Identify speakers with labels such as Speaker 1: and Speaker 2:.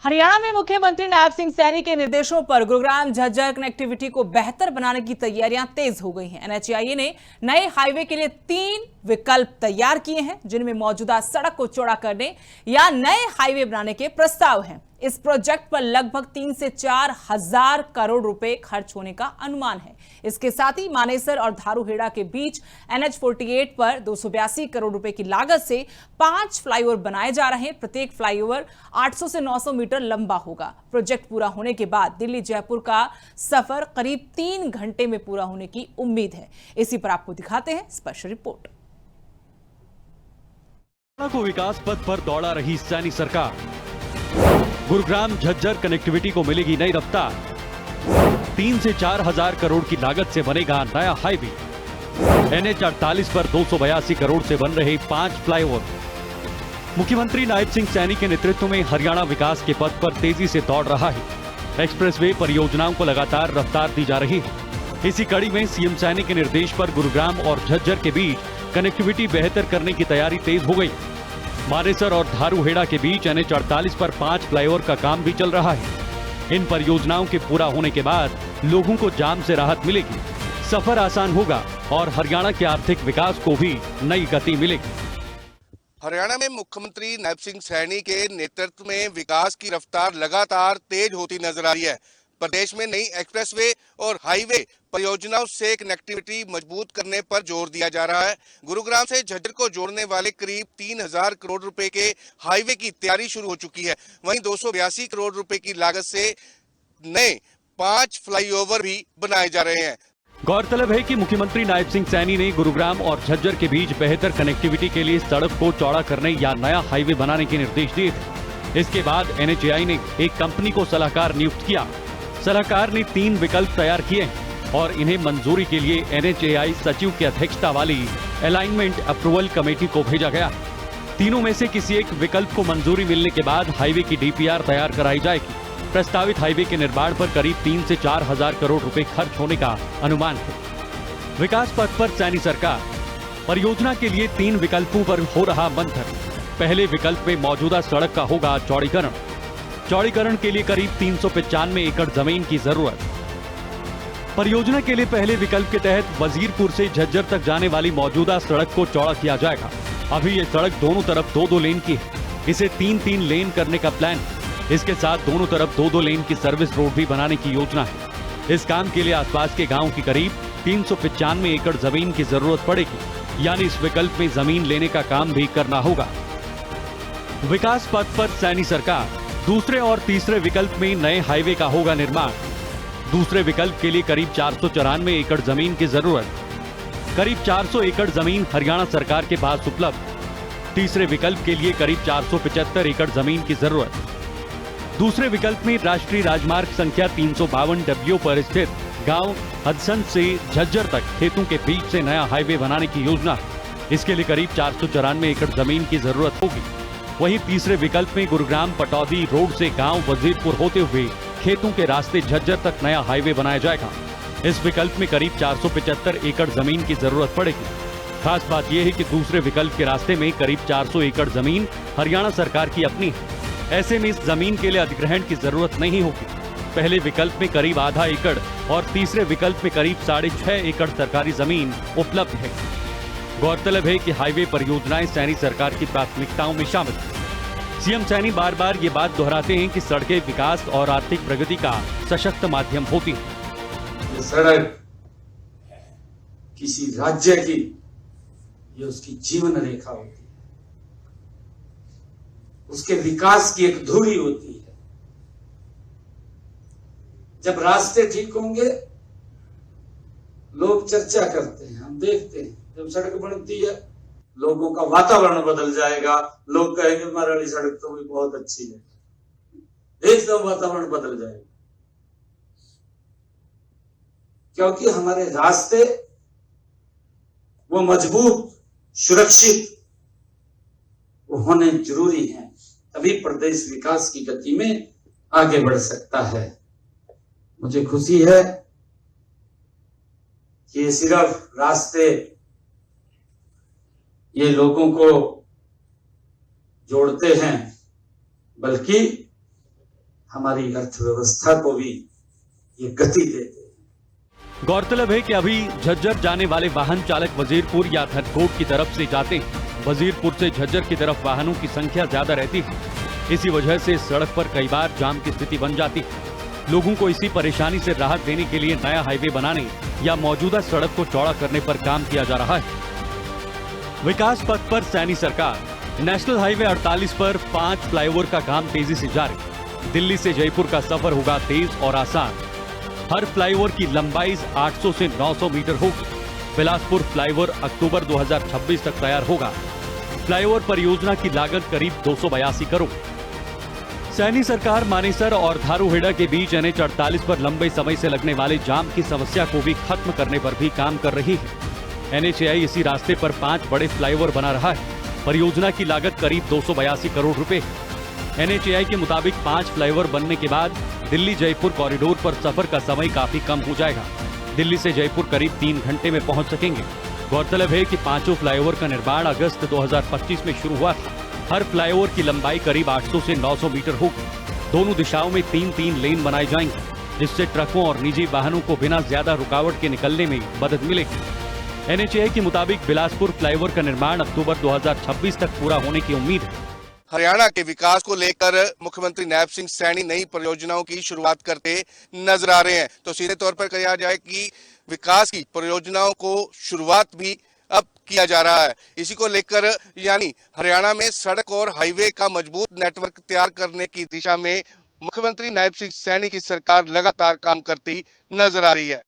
Speaker 1: हरियाणा में मुख्यमंत्री नायब सिंह सैनी के निर्देशों पर गुरुग्राम झज्जर कनेक्टिविटी को बेहतर बनाने की तैयारियां तेज हो गई हैं। एनएचएआई ने नए हाईवे के लिए 3 विकल्प तैयार किए हैं, जिनमें मौजूदा सड़क को चौड़ा करने या नए हाईवे बनाने के प्रस्ताव हैं। इस प्रोजेक्ट पर लगभग 3 से 4 हजार करोड़ रुपए खर्च होने का अनुमान है। इसके साथ ही मानेसर और धारूहेड़ा के बीच NH-48 पर 282 करोड़ रुपए की लागत से 5 फ्लाईओवर बनाए जा रहे हैं। प्रत्येक फ्लाईओवर 800 से 900 मीटर लंबा होगा। प्रोजेक्ट पूरा होने के बाद दिल्ली जयपुर का सफर करीब 3 घंटे में पूरा होने की उम्मीद है। इसी पर आपको दिखाते हैं स्पेशल रिपोर्ट।
Speaker 2: को विकास पथ पर दौड़ा रही सैनी सरकार, गुरुग्राम झज्जर कनेक्टिविटी को मिलेगी नई रफ्तार। 3 से 4 हजार करोड़ की लागत से बनेगा नया हाईवे। NH-48 पर 282 करोड़ से बन रहे 5 फ्लाईओवर। मुख्यमंत्री नायब सिंह सैनी के नेतृत्व में हरियाणा विकास के पथ पर तेजी से दौड़ रहा है। एक्सप्रेसवे परियोजनाओं को लगातार रफ्तार दी जा रही है। इसी कड़ी में सीएम सैनी के निर्देश पर गुरुग्राम और झज्जर के बीच कनेक्टिविटी बेहतर करने की तैयारी तेज हो गई। मानेसर और धारूहेड़ा के बीच NH-48 पर 5 फ्लाईओवर का काम भी चल रहा है। इन परियोजनाओं के पूरा होने के बाद लोगों को जाम से राहत मिलेगी, सफर आसान होगा और हरियाणा के आर्थिक विकास को भी नई गति मिलेगी।
Speaker 3: हरियाणा में मुख्यमंत्री नायब सिंह सैनी के नेतृत्व में विकास की रफ्तार लगातार तेज होती नजर आ रही है। प्रदेश में नई एक्सप्रेसवे और हाईवे परियोजनाओं से कनेक्टिविटी मजबूत करने पर जोर दिया जा रहा है। गुरुग्राम से झज्जर को जोड़ने वाले करीब 3000 करोड़ रुपए के हाईवे की तैयारी शुरू हो चुकी है। वहीं 282 करोड़ रुपए की लागत से नए 5 फ्लाईओवर भी बनाए जा रहे हैं।
Speaker 2: गौरतलब है कि मुख्यमंत्री नायब सिंह सैनी ने गुरुग्राम और झज्जर के बीच बेहतर कनेक्टिविटी के लिए सड़क को चौड़ा करने या नया हाईवे बनाने के निर्देश दिए थे। इसके बाद NHAI ने एक कंपनी को सलाहकार नियुक्त किया। सलाहकार ने 3 विकल्प तैयार किए हैं और इन्हें मंजूरी के लिए NHAI सचिव की अध्यक्षता वाली अलाइनमेंट अप्रूवल कमेटी को भेजा गया। तीनों में से किसी एक विकल्प को मंजूरी मिलने के बाद हाईवे की DPR तैयार कराई जाएगी। प्रस्तावित हाईवे के निर्माण पर करीब 3 से 4 हजार करोड़ रुपए खर्च होने का अनुमान है। विकास पथ पर सैनी सरकार, परियोजना के लिए 3 विकल्पों पर हो रहा मंथन। पहले विकल्प में मौजूदा सड़क का होगा चौड़ीकरण। चौड़ीकरण के लिए करीब 395 एकड़ जमीन की जरूरत। परियोजना के लिए पहले विकल्प के तहत वजीरपुर से झज्जर तक जाने वाली मौजूदा सड़क को चौड़ा किया जाएगा। अभी ये सड़क दोनों तरफ 2-2 लेन की है। इसे 3-3 लेन करने का प्लान है। इसके साथ दोनों तरफ 2-2 लेन की सर्विस रोड भी बनाने की योजना है। इस काम के लिए आसपास के गांव की करीब 395 एकड़ जमीन की जरूरत पड़ेगी, यानी इस विकल्प में जमीन लेने का काम भी करना होगा। विकास पथ पर सैनी सरकार, दूसरे और तीसरे विकल्प में नए हाईवे का होगा निर्माण। दूसरे विकल्प के लिए करीब 494 एकड़ जमीन की जरूरत। करीब 400 एकड़ जमीन हरियाणा सरकार के पास उपलब्ध। तीसरे विकल्प के लिए करीब 475 एकड़ जमीन की जरूरत। दूसरे विकल्प में राष्ट्रीय राजमार्ग संख्या 352W पर स्थित गांव हदसन से झज्जर तक खेतों के बीच से नया हाईवे बनाने की योजना है। इसके लिए करीब 494 एकड़ जमीन की जरूरत होगी। वहीं तीसरे विकल्प में गुरुग्राम पटौदी रोड से गांव वजीरपुर होते हुए खेतों के रास्ते झज्जर तक नया हाईवे बनाया जाएगा। इस विकल्प में करीब 475 एकड़ जमीन की जरूरत पड़ेगी। खास बात यह है कि दूसरे विकल्प के रास्ते में करीब 400 एकड़ जमीन हरियाणा सरकार की अपनी है। ऐसे में इस जमीन के लिए अधिग्रहण की जरूरत नहीं होगी। पहले विकल्प में करीब आधा एकड़ और तीसरे विकल्प में करीब 6.5 एकड़ सरकारी जमीन उपलब्ध है। गौरतलब है कि हाईवे परियोजनाएं सैनी सरकार की प्राथमिकताओं में शामिल है। सीएम सैनी बार बार ये बात दोहराते हैं कि सड़कें विकास और आर्थिक प्रगति का सशक्त माध्यम होती हैं।
Speaker 4: सड़क किसी राज्य की ये उसकी जीवन रेखा होती है, उसके विकास की एक धुरी होती है। जब रास्ते ठीक होंगे लोग चर्चा करते हैं, हम देखते हैं जब सड़क बनती है लोगों का वातावरण बदल जाएगा। लोग कहेंगे हमारी वाली सड़क तो भी बहुत अच्छी है, एकदम वातावरण बदल जाएगा। क्योंकि हमारे रास्ते वो मजबूत, सुरक्षित वो होने जरूरी हैं, तभी प्रदेश विकास की गति में आगे बढ़ सकता है। मुझे खुशी है कि ये सिर्फ रास्ते ये लोगों को जोड़ते हैं, बल्कि हमारी अर्थव्यवस्था को भी ये गति देते हैं।
Speaker 2: गौरतलब है कि अभी झज्जर जाने वाले वाहन चालक वजीरपुर या धनकोट की तरफ से जाते हैं। वजीरपुर से झज्जर की तरफ वाहनों की संख्या ज्यादा रहती है। इसी वजह से सड़क पर कई बार जाम की स्थिति बन जाती है। लोगों को इसी परेशानी से राहत देने के लिए नया हाईवे बनाने या मौजूदा सड़क को चौड़ा करने पर काम किया जा रहा है। विकास पथ पर सैनी सरकार। नेशनल हाईवे 48 पर 5 फ्लाईओवर का काम तेजी से जारी। दिल्ली से जयपुर का सफर होगा तेज और आसान। हर फ्लाईओवर की लंबाई 800 से 900 मीटर होगी। बिलासपुर फ्लाईओवर अक्टूबर 2026 तक तैयार होगा। फ्लाईओवर परियोजना की लागत करीब 282 करोड़। सैनी सरकार मानेसर और धारूहेड़ा के बीच NH 48 पर लंबे समय से लगने वाले जाम की समस्या को भी खत्म करने पर भी काम कर रही है। NHAI इसी रास्ते पर 5 बड़े फ्लाईओवर बना रहा है। परियोजना की लागत करीब 282 करोड़ रुपए। NHAI के मुताबिक 5 फ्लाईओवर बनने के बाद दिल्ली जयपुर कॉरिडोर पर सफर का समय काफी कम हो जाएगा। दिल्ली से जयपुर करीब 3 घंटे में पहुंच सकेंगे। गौरतलब है कि 5 फ्लाईओवर का निर्माण अगस्त 2025 में शुरू हुआ था। हर फ्लाईओवर की लंबाई करीब 800 से 900 मीटर होगी। दोनों दिशाओं में 3-3 लेन बनाए जाएंगे, जिससे ट्रकों और निजी वाहनों को बिना ज्यादा रुकावट के निकलने में मदद मिलेगी। NHAI के मुताबिक बिलासपुर फ्लाईओवर का निर्माण अक्टूबर 2026 तक पूरा होने की उम्मीद है।
Speaker 3: हरियाणा के विकास को लेकर मुख्यमंत्री नायब सिंह सैनी नई परियोजनाओं की शुरुआत करते नजर आ रहे हैं। तो सीधे तौर पर कहा जाए कि विकास की परियोजनाओं को शुरुआत भी अब किया जा रहा है। इसी को लेकर यानी हरियाणा में सड़क और हाईवे का मजबूत नेटवर्क तैयार करने की दिशा में मुख्यमंत्री नायब सिंह सैनी की सरकार लगातार काम करती नजर आ रही है।